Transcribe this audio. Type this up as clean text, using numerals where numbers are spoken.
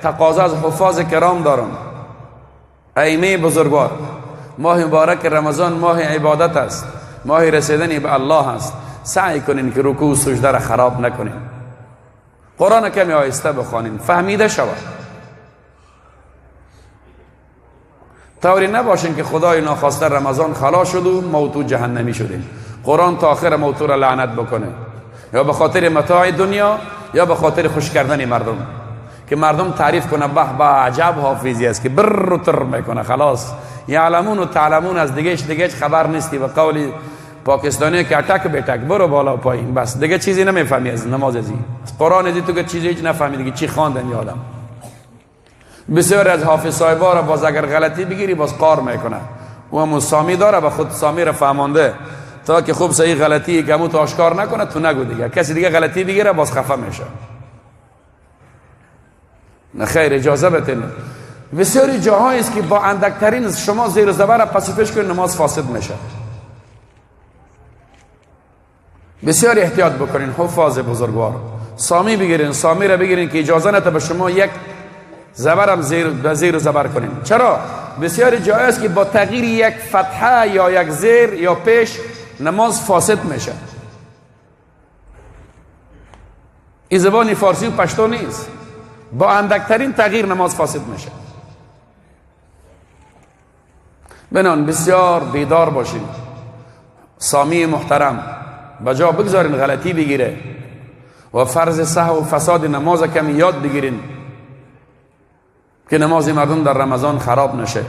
تقاضا از حفاظ کرام دارم. ائمه بزرگوار، ماه مبارک رمضان ماه عبادت است، ماه رسیدن به الله است. سعی کنین که رکوع و سجده را خراب نکنین. قرآن کمی آهسته بخوانین، فهمیده شود. طوری نباشین که خدای ناخواسته رمضان خلاص شد و موتو جهنمی شدیم. قرآن تا آخر موتو را لعنت بکنه، یا به خاطر متاع دنیا یا به خاطر خوش کردن مردم، که مردم تعریف کنه به به عجب حافظی است که بر و تر میکنه. خلاص یعلمون و تعلمون از دیگه خبر نیستی. و قولی پاکستانی که اتک بیتک برو بالا و پایین، بس دیگه چیزی نمیفهمی از نماز ازی، از قرآن ازی تو که چیزی هیچ نفهمی دیگه چی خواندن یادم. بسیار از حافظ صاحبا را باز اگر غلطی بگیری باز قار میکنه. و همون سامی داره و خود سامی را فهمانده تا که خوب صحیح غلطی که همون تو آشکار نکنه تو نگو دیگه. کسی دیگه غلطی بگیره باز خفه میشه. نه خیر، اجازه بتین. بسیاری جاهایی است که با اندکترین شما زیر و زبر پس پیش کنید نماز فاسد میشه. بسیار احتیاط بکنین حفاظ بزرگوار. سامی بگیرین، سامی را بگیرین که اجازه نده به شما یک زبرم زیر و زبر کنین. چرا؟ بسیاری جاهایی است که با تغییر یک فتحه یا یک زیر یا پیش نماز فاسد میشه. این زبان فارسی و پشتو نیست، با اندکترین تغییر نماز فاسد میشه. بنان بسیار بیدار باشین. سامی محترم بجا بگذارین غلطی بگیره و فرض سهو و فساد نماز کمی یاد بگیرین که نماز مردم در رمضان خراب نشه.